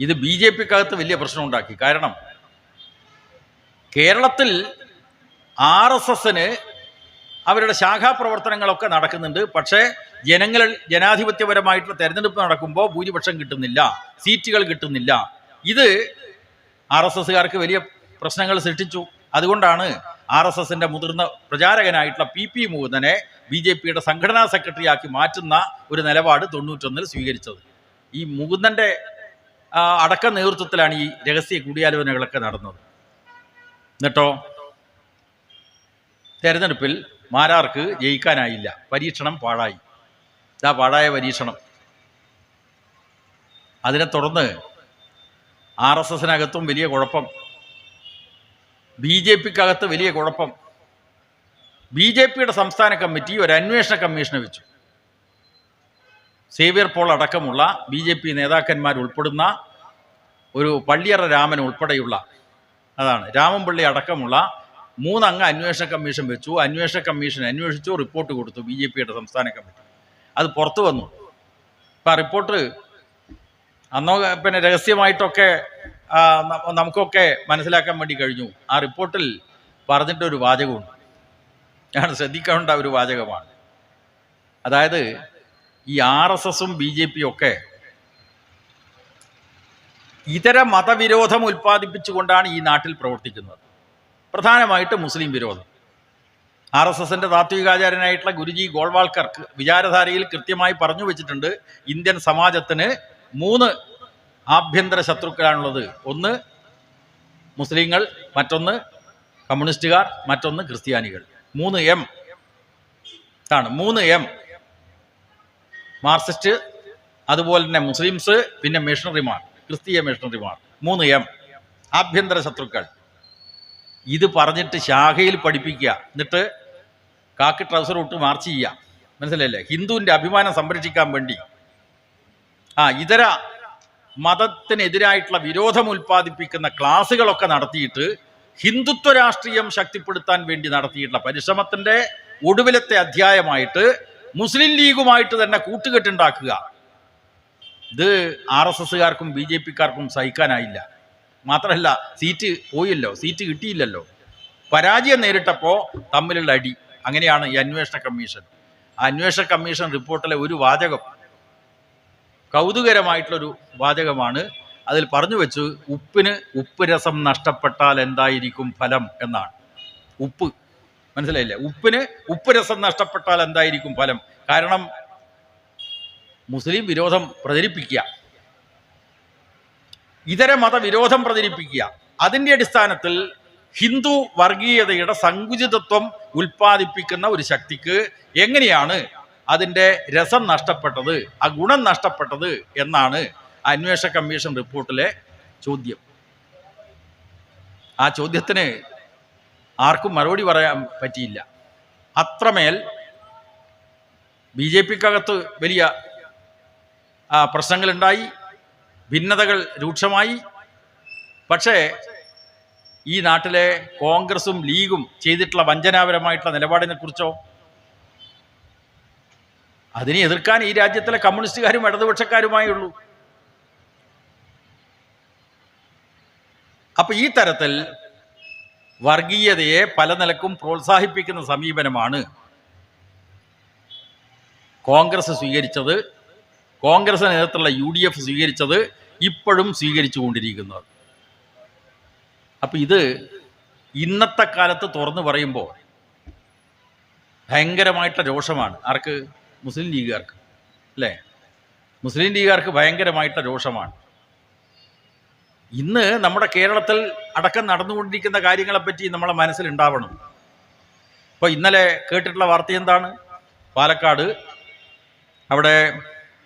ഇത് BJPക്കകത്ത് വലിയ പ്രശ്നം ഉണ്ടാക്കി. കാരണം കേരളത്തിൽ RSSന് അവരുടെ ശാഖാപ്രവർത്തനങ്ങളൊക്കെ നടക്കുന്നുണ്ട്. പക്ഷേ ജനാധിപത്യപരമായിട്ടുള്ള തെരഞ്ഞെടുപ്പ് നടക്കുമ്പോൾ ഭൂരിപക്ഷം കിട്ടുന്നില്ല, സീറ്റുകൾ കിട്ടുന്നില്ല. ഇത് RSSകാർക്ക് വലിയ പ്രശ്നങ്ങൾ സൃഷ്ടിച്ചു. അതുകൊണ്ടാണ് RSSൻ്റെ മുതിർന്ന പ്രചാരകനായിട്ടുള്ള PP മൂന്നനെ BJPയുടെ സംഘടനാ സെക്രട്ടറിയാക്കി മാറ്റുന്ന ഒരു നിലപാട് 91-ൽ സ്വീകരിച്ചത്. ഈ മുകുന്ദൻ്റെ അടക്ക നേതൃത്വത്തിലാണ് ഈ രഹസ്യ കൂടിയാലോചനകളൊക്കെ നടന്നത്. എന്നിട്ടോ തെരഞ്ഞെടുപ്പിൽ മാരാർക്ക് ജയിക്കാനായില്ല, പരീക്ഷണം പാഴായി. ഇതാ പാഴായ പരീക്ഷണം. അതിനെ തുടർന്ന് RSSനകത്തും വലിയ കുഴപ്പം, BJPക്കകത്ത് വലിയ കുഴപ്പം. BJPയുടെ സംസ്ഥാന കമ്മിറ്റി ഒരു അന്വേഷണ കമ്മീഷനെ വെച്ചു. സേവ്യർ പോൾ അടക്കമുള്ള BJP നേതാക്കന്മാർ ഉൾപ്പെടുന്ന ഒരു പള്ളിയറ രാമൻ ഉൾപ്പെടെയുള്ള, അതാണ് രാമൻപിള്ളി അടക്കമുള്ള 3 അംഗ അന്വേഷണ കമ്മീഷൻ വെച്ചു. അന്വേഷണ കമ്മീഷൻ അന്വേഷിച്ചു, റിപ്പോർട്ട് കൊടുത്തു BJPയുടെ സംസ്ഥാന കമ്മിറ്റി. അത് പുറത്തു വന്നു. ഇപ്പം ആ റിപ്പോർട്ട് അന്നോ പിന്നെ രഹസ്യമായിട്ടൊക്കെ നമുക്കൊക്കെ മനസ്സിലാക്കാൻ വേണ്ടി കഴിഞ്ഞു. ആ റിപ്പോർട്ടിൽ പറഞ്ഞിട്ടൊരു വാചകമുണ്ട്, ഞാൻ ശ്രദ്ധിക്കേണ്ട ഒരു വാചകമാണ്. അതായത് ഈ RSSും BJPയും ഒക്കെ ഇതര മതവിരോധം ഉൽപ്പാദിപ്പിച്ചുകൊണ്ടാണ് ഈ നാട്ടിൽ പ്രവർത്തിക്കുന്നത്. പ്രധാനമായിട്ട് മുസ്ലിം വിരോധം. RSSൻ്റെ താത്വികാചാര്യനായിട്ടുള്ള ഗുരുജി ഗോൾവാൾക്കർ വിചാരധാരയിൽ കൃത്യമായി പറഞ്ഞു വെച്ചിട്ടുണ്ട്, ഇന്ത്യൻ സമാജത്തിന് 3 ആഭ്യന്തര ശത്രുക്കളാണുള്ളത്. ഒന്ന് മുസ്ലിങ്ങൾ, മറ്റൊന്ന് കമ്മ്യൂണിസ്റ്റുകാർ, മറ്റൊന്ന് ക്രിസ്ത്യാനികൾ. 3M ആണ്. 3M മാർക്സിസ്റ്റ്, അതുപോലെ തന്നെ മുസ്ലിംസ്, പിന്നെ മിഷണറിമാർ, ക്രിസ്തീയ മിഷണറിമാർ. 3M ആഭ്യന്തര ശത്രുക്കൾ. ഇത് പറഞ്ഞിട്ട് ശാഖയിൽ പഠിപ്പിക്കുക, എന്നിട്ട് കാക്കി ട്രൗസർ ഇട്ട് മാർച്ച് ചെയ്യുക. മനസ്സിലല്ലേ? ഹിന്ദുവിൻ്റെ അഭിമാനം സംരക്ഷിക്കാൻ വേണ്ടി ഇതര മതത്തിനെതിരായിട്ടുള്ള വിരോധം ഉൽപ്പാദിപ്പിക്കുന്ന ക്ലാസുകളൊക്കെ നടത്തിയിട്ട് ഹിന്ദുത്വ രാഷ്ട്രീയം ശക്തിപ്പെടുത്താൻ വേണ്ടി നടത്തിയിട്ടുള്ള പരിശ്രമത്തിൻ്റെ ഒടുവിലത്തെ അധ്യായമായിട്ട് മുസ്ലിം ലീഗുമായിട്ട് തന്നെ കൂട്ടുകെട്ടുണ്ടാക്കുക. ഇത് RSSകാർക്കും BJPക്കാർക്കും സഹിക്കാനായില്ല. മാത്രമല്ല സീറ്റ് പോയല്ലോ, സീറ്റ് കിട്ടിയില്ലല്ലോ, പരാജയം നേരിട്ടപ്പോൾ തമ്മിലുള്ള അടി. അങ്ങനെയാണ് ഈ അന്വേഷണ കമ്മീഷൻ. ആ അന്വേഷണ കമ്മീഷൻ റിപ്പോർട്ടിലെ ഒരു വാചകം കൗതുകരമായിട്ടുള്ളൊരു വാചകമാണ്. അതിൽ പറഞ്ഞു വെച്ചു, ഉപ്പിന് ഉപ്പ് രസം നഷ്ടപ്പെട്ടാൽ എന്തായിരിക്കും ഫലം എന്നാണ്. ഉപ്പ്, മനസ്സിലായില്ലേ? ഉപ്പിന് ഉപ്പ് രസം നഷ്ടപ്പെട്ടാൽ എന്തായിരിക്കും ഫലം? കാരണം മുസ്ലിം വിരോധം പ്രചരിപ്പിക്കുക, ഇതര മതവിരോധം പ്രചരിപ്പിക്കുക, അതിൻ്റെ അടിസ്ഥാനത്തിൽ ഹിന്ദു വർഗീയതയുടെ സങ്കുചിതത്വം ഉൽപ്പാദിപ്പിക്കുന്ന ഒരു ശക്തിക്ക് എങ്ങനെയാണ് അതിൻ്റെ രസം നഷ്ടപ്പെട്ടത്, ആ ഗുണം നഷ്ടപ്പെട്ടത് എന്നാണ് അന്വേഷണ കമ്മീഷൻ റിപ്പോർട്ടിലെ ചോദ്യം. ആ ചോദ്യത്തിന് ആർക്കും മറുപടി പറയാൻ പറ്റിയില്ല. അത്രമേൽ BJPക്കകത്ത് വലിയ പ്രശ്നങ്ങളുണ്ടായി, ഭിന്നതകൾ രൂക്ഷമായി. പക്ഷേ ഈ നാട്ടിലെ കോൺഗ്രസും ലീഗും ചെയ്തിട്ടുള്ള വഞ്ചനാപരമായിട്ടുള്ള നിലപാടിനെ കുറിച്ചോ, അതിനെ എതിർക്കാൻ ഈ രാജ്യത്തിലെ കമ്മ്യൂണിസ്റ്റുകാരും ഇടതുപക്ഷക്കാരുമായി ഉള്ളൂ. അപ്പൊ ഈ തരത്തിൽ വർഗീയതയെ പല നിലക്കും പ്രോത്സാഹിപ്പിക്കുന്ന സമീപനമാണ് കോൺഗ്രസ് സ്വീകരിച്ചത്, കോൺഗ്രസിന് നേതൃത്വമുള്ള UDF സ്വീകരിച്ചത്, ഇപ്പോഴും സ്വീകരിച്ചു കൊണ്ടിരിക്കുന്നത്. അപ്പം ഇത് ഇന്നത്തെ കാലത്ത് തുറന്നു പറയുമ്പോൾ ഭയങ്കരമായിട്ടുള്ള രോഷമാണ്. ആർക്ക്? മുസ്ലിം ലീഗുകാർക്ക്, അല്ലേ? മുസ്ലിം ലീഗുകാർക്ക് ഭയങ്കരമായിട്ടുള്ള രോഷമാണ്. ഇന്ന് നമ്മുടെ കേരളത്തിൽ അടക്കം നടന്നുകൊണ്ടിരിക്കുന്ന കാര്യങ്ങളെപ്പറ്റി നമ്മളെ മനസ്സിലുണ്ടാവണം. ഇപ്പോൾ ഇന്നലെ കേട്ടിട്ടുള്ള വാർത്ത എന്താണ്? പാലക്കാട് അവിടെ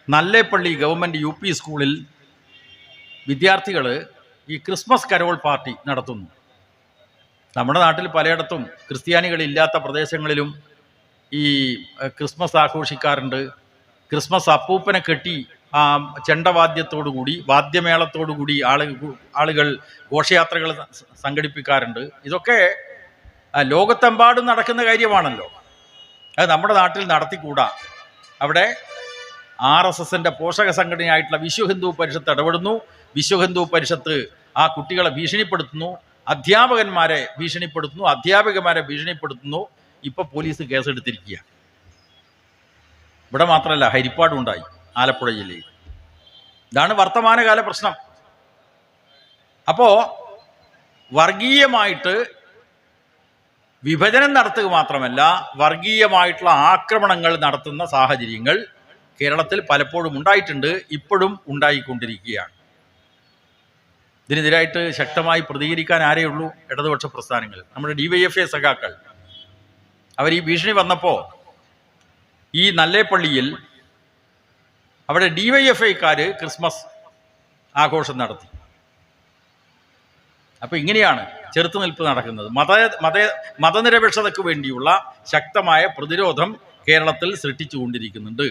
നല്ലേപ്പള്ളി ഗവൺമെൻറ് UP സ്കൂളിൽ വിദ്യാർത്ഥികൾ ഈ ക്രിസ്മസ് കരോൾ പാർട്ടി നടത്തുന്നു. നമ്മുടെ നാട്ടിൽ പലയിടത്തും ക്രിസ്ത്യാനികളില്ലാത്ത പ്രദേശങ്ങളിലും ഈ ക്രിസ്മസ് ആഘോഷിക്കാറുണ്ട്. ക്രിസ്മസ് അപ്പൂപ്പനെ കെട്ടി ചെണ്ടവാദ്യത്തോടുകൂടി, വാദ്യമേളത്തോടുകൂടി ആളുകൾ ഘോഷയാത്രകൾ സംഘടിപ്പിക്കാറുണ്ട്. ഇതൊക്കെ ലോകത്തെമ്പാടും നടക്കുന്ന കാര്യമാണല്ലോ. അത് നമ്മുടെ നാട്ടിൽ നടത്തിക്കൂടാ. അവിടെ RSSൻ്റെ പോഷക സംഘടനയായിട്ടുള്ള വിശ്വ ഹിന്ദു പരിഷത്ത് ഇടപെടുന്നു. വിശ്വ ഹിന്ദു പരിഷത്ത് ആ കുട്ടികളെ ഭീഷണിപ്പെടുത്തുന്നു, അധ്യാപകന്മാരെ ഭീഷണിപ്പെടുത്തുന്നു, അധ്യാപികമാരെ ഭീഷണിപ്പെടുത്തുന്നു. ഇപ്പോൾ പോലീസ് കേസെടുത്തിരിക്കുക. ഇവിടെ മാത്രമല്ല, ഹരിപ്പാടും ഉണ്ടായി, ആലപ്പുഴ ജില്ലയിൽ. ഇതാണ് വർത്തമാനകാല പ്രശ്നം. അപ്പോൾ വർഗീയമായിട്ട് വിഭജനം നടത്തുക മാത്രമല്ല, വർഗീയമായിട്ടുള്ള ആക്രമണങ്ങൾ നടത്തുന്ന സാഹചര്യങ്ങൾ കേരളത്തിൽ പലപ്പോഴും ഉണ്ടായിട്ടുണ്ട്, ഇപ്പോഴും ഉണ്ടായിക്കൊണ്ടിരിക്കുകയാണ്. ഇതിനെതിരായിട്ട് ശക്തമായി പ്രതികരിക്കാൻ ആരെയുള്ളൂ? ഇടതുപക്ഷ പ്രസ്ഥാനങ്ങൾ, നമ്മുടെ DYFI സഖാക്കൾ. അവർ ഈ ഭീഷണി വന്നപ്പോൾ ഈ നല്ലേപ്പള്ളിയിൽ അവിടെ DYFIക്കാർ ക്രിസ്മസ് ആഘോഷം നടത്തി. അപ്പോൾ ഇങ്ങനെയാണ് ചെറുത്തുനിൽപ്പ് നടക്കുന്നത്. മതനിരപേക്ഷതയ്ക്ക് വേണ്ടിയുള്ള ശക്തമായ പ്രതിരോധം കേരളത്തിൽ സൃഷ്ടിച്ചുകൊണ്ടിരിക്കുന്നുണ്ട്.